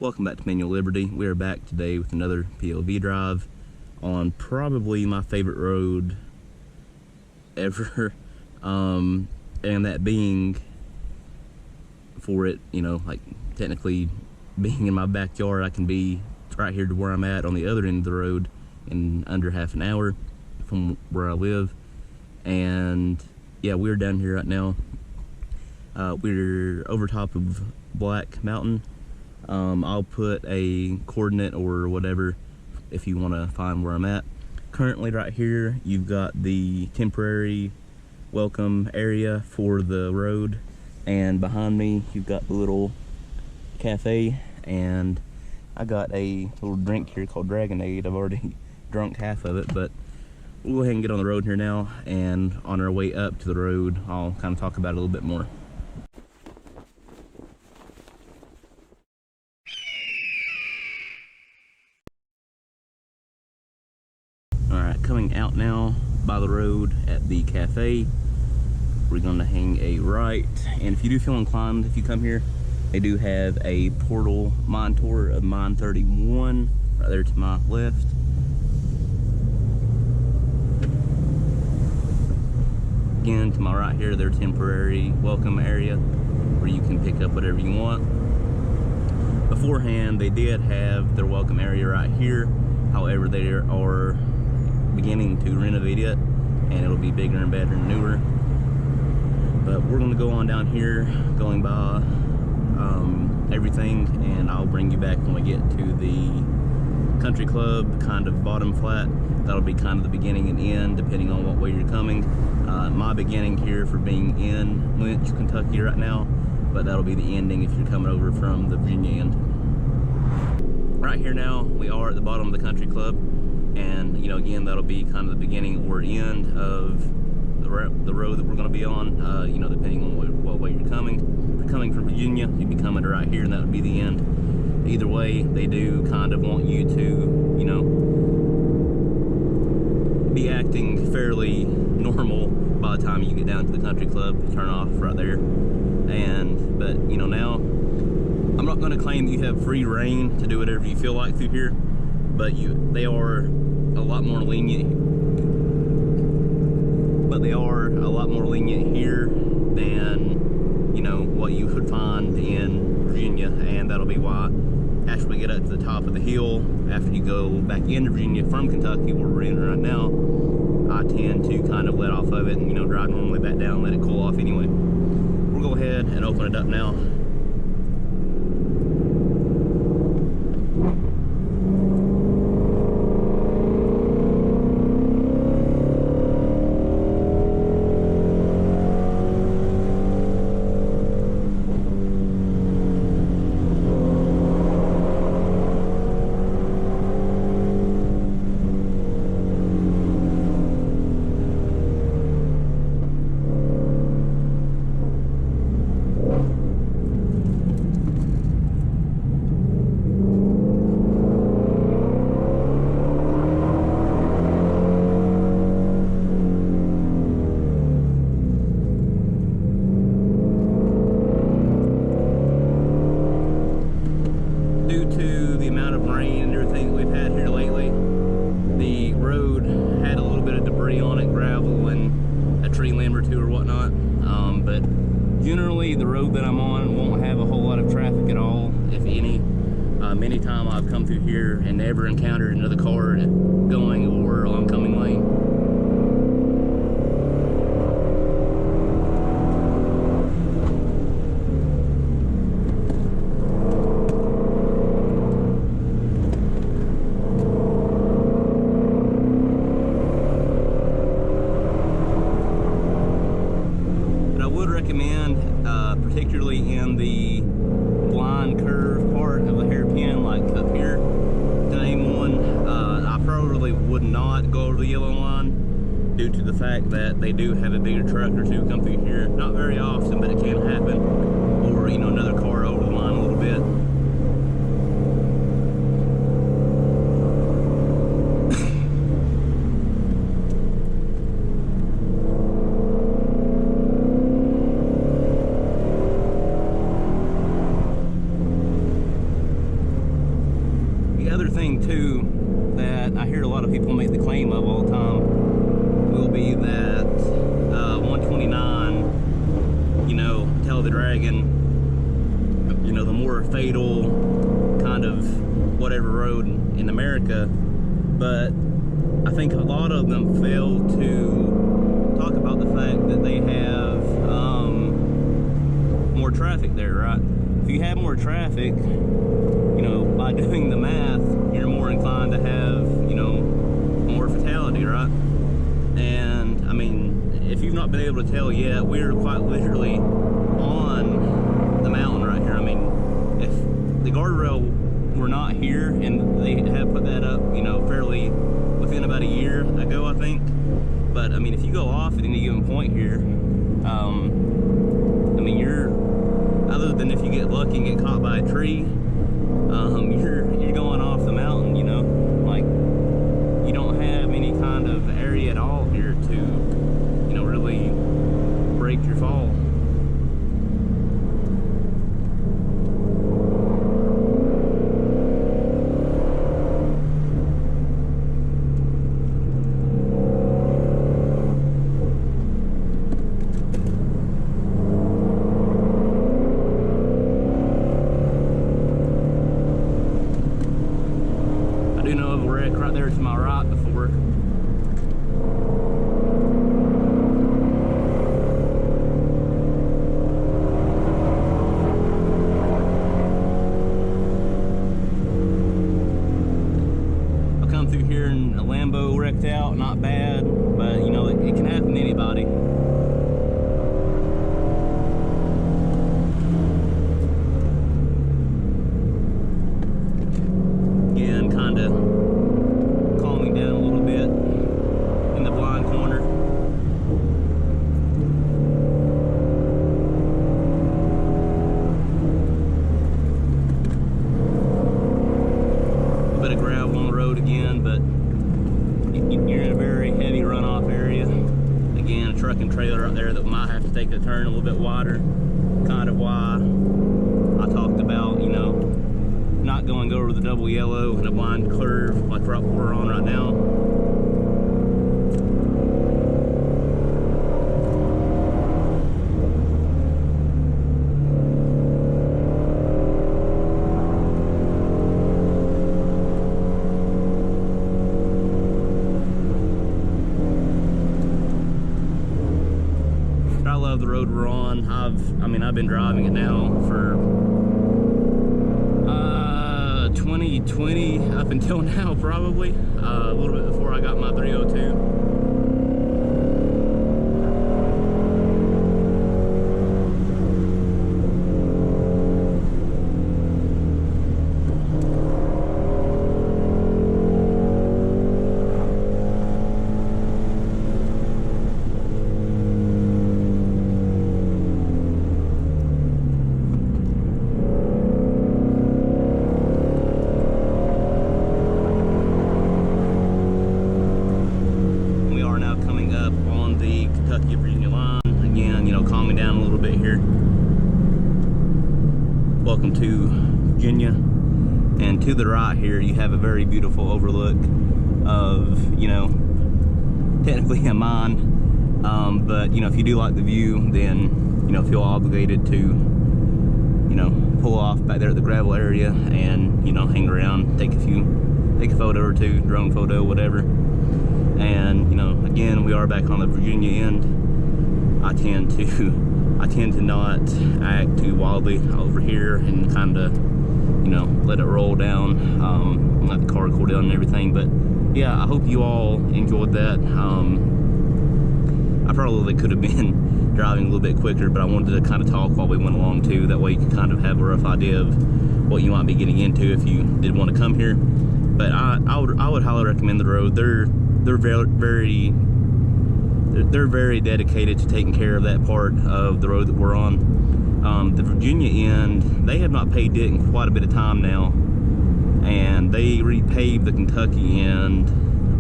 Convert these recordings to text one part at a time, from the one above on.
Welcome back to Manual Liberty. We are back today with another POV drive on probably my favorite road ever, and that being for it, like technically being in my backyard. I can be right here to where I'm at on the other end of the road in under half an hour from where I live. And yeah, we're down here right now. We're over top of Black Mountain. I'll put a coordinate or whatever if you want to find where I'm at. Currently right here, you've got the temporary welcome area for the road, and behind me you've got the little cafe, and I got a little drink here called Dragonade. I've already drunk half of it, but we'll go ahead and get on the road here now, and on our way up to the road I'll kind of talk about it a little bit more. Alright, coming out now by the road at the cafe, we're going to hang a right, and if you do feel inclined, if you come here, they do have a portal mine tour of mine 31 right there to my left. Again, to my right here, their temporary welcome area where you can pick up whatever you want. Beforehand, they did have their welcome area right here. However, they are beginning to renovate it, and it'll be bigger and better and newer. But we're going to go on down here, going by everything, and I'll bring you back when we get to the country club, kind of bottom flat. That'll be kind of the beginning and end, depending on what way you're coming. My beginning here for being in Lynch, Kentucky right now, but that'll be the ending if you're coming over from the Virginia end. Right here now, we are at the bottom of the country club, and again, that'll be kind of the beginning or end of the road that we're going to be on, depending on what way you're coming. If you're coming from Virginia, you'd be coming to right here, and that would be the end. Either way, they do kind of want you to, be acting fairly normal by the time you get down to the country club. You turn off right there. But now, I'm not going to claim that you have free reign to do whatever you feel like through here, but they are a lot more lenient. Here than what you would find in Virginia, and that'll be why after we get up to the top of the hill, after you go back into Virginia from Kentucky, where we're in right now, I tend to kind of let off of it and drive normally back down and let it cool off anyway. We'll go ahead and open it up now. Generally, the road that I'm on won't have a whole lot of traffic at all, if any. Many times I've come through here and never encountered another car going or oncoming lane. Particularly in the blind curve part of the hairpin, like up here, to name one, I probably would not go over the yellow line due to the fact that they do have a bigger truck or two come through here. Not very often, but it can happen. Or, another car over the line a little bit. the other thing too that I hear a lot of people make the claim of all the time will be that 129, you know, Tail of the Dragon, you know, the more fatal kind of whatever road in America. But I think a lot of them fail to talk about the fact that they have more traffic there, right? If you have more traffic, you know, by doing the math, you're more inclined to have, you know, more fatality, right? And I mean, if you've not been able to tell yet, we're quite literally on the mountain right here. I mean, if the guardrail were not here, and they have put that up, you know, fairly within about a year ago, I think. But I mean, if you go off at any given point here, I mean, you're, other than if you get lucky and get caught by a tree, you're going off the mountain, you know, like you don't have any kind of area at all here to, you know, really break your fall. I do know of a wreck right there to my right before. I've come through here and a Lambo wrecked out, not bad, but you know, it can happen to anybody. Again, kind of calming down a little bit in the blind corner. A bit of gravel on the road again, but you're in a very heavy runoff area. Again, a truck and trailer out there that might have to take a turn a little bit wider. Kind of why I talked about, you know, not going over the double yellow in a blind curve like we're on right now. I love the road we're on. I've been driving it now for 2020 up until now, probably a little bit before I got my 302. Kentucky-Virginia line. Again, you know, calming down a little bit here. Welcome to Virginia. And to the right here, you have a very beautiful overlook of, you know, technically a mine. But, you know, if you do like the view, then, you know, feel obligated to, you know, pull off back there at the gravel area and, you know, hang around, take a photo or two, drone photo, whatever. And, you know, again, we are back on the Virginia end. I tend to not act too wildly over here and kind of, you know, let it roll down, let the car cool down and everything. But yeah, I hope you all enjoyed that. I probably could have been driving a little bit quicker, but I wanted to kind of talk while we went along too. That way you can kind of have a rough idea of what you might be getting into if you did want to come here. But I would highly recommend the road. They're very dedicated to taking care of that part of the road that we're on. The Virginia end, they have not paved it in quite a bit of time now, and they repaved the Kentucky end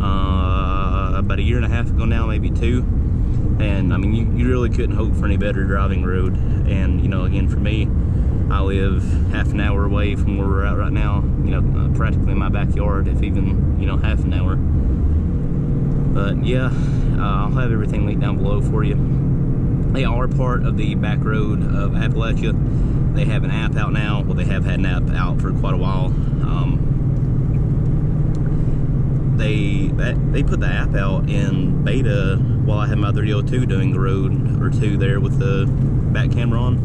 about a year and a half ago now, maybe two. And I mean, you really couldn't hope for any better driving road. And, you know, again, for me, I live half an hour away from where we're at right now, you know, practically in my backyard, if even, you know, half an hour. But yeah, I'll have everything linked down below for you. They are part of the back road of Appalachia. They have an app out now. Well, they have had an app out for quite a while. They put the app out in beta while I had my 302 doing the road or two there with the back camera on.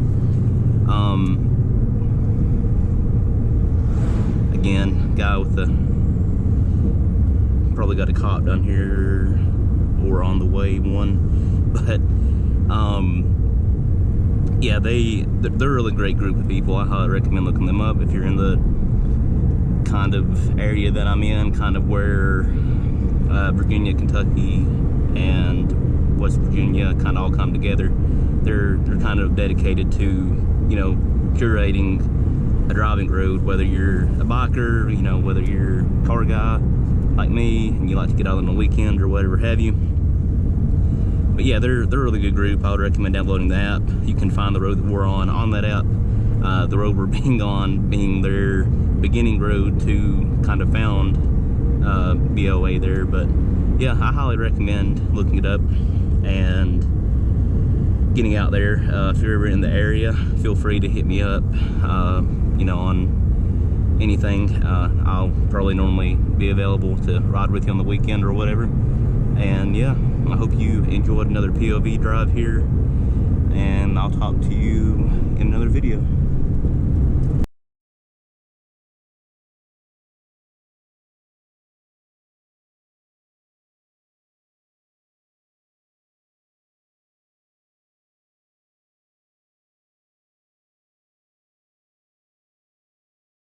Again, guy with the, probably got a cop down here or on the way one, but yeah, they're a really great group of people. I highly recommend looking them up if you're in the kind of area that I'm in, kind of where Virginia, Kentucky, and West Virginia kind of all come together. They're kind of dedicated to, you know, curating a driving road, whether you're a biker, you know, whether you're a car guy like me and you like to get out on the weekend or whatever have you. But yeah, they're a really good group. I would recommend downloading the app. You can find the road that we're on that app. The road we're being on being their beginning road to kind of found BOA there. But yeah, I highly recommend looking it up and getting out there. If you're ever in the area, feel free to hit me up, you know, on anything. I'll probably normally be available to ride with you on the weekend or whatever. And yeah, I hope you enjoyed another POV drive here, and I'll talk to you in another video.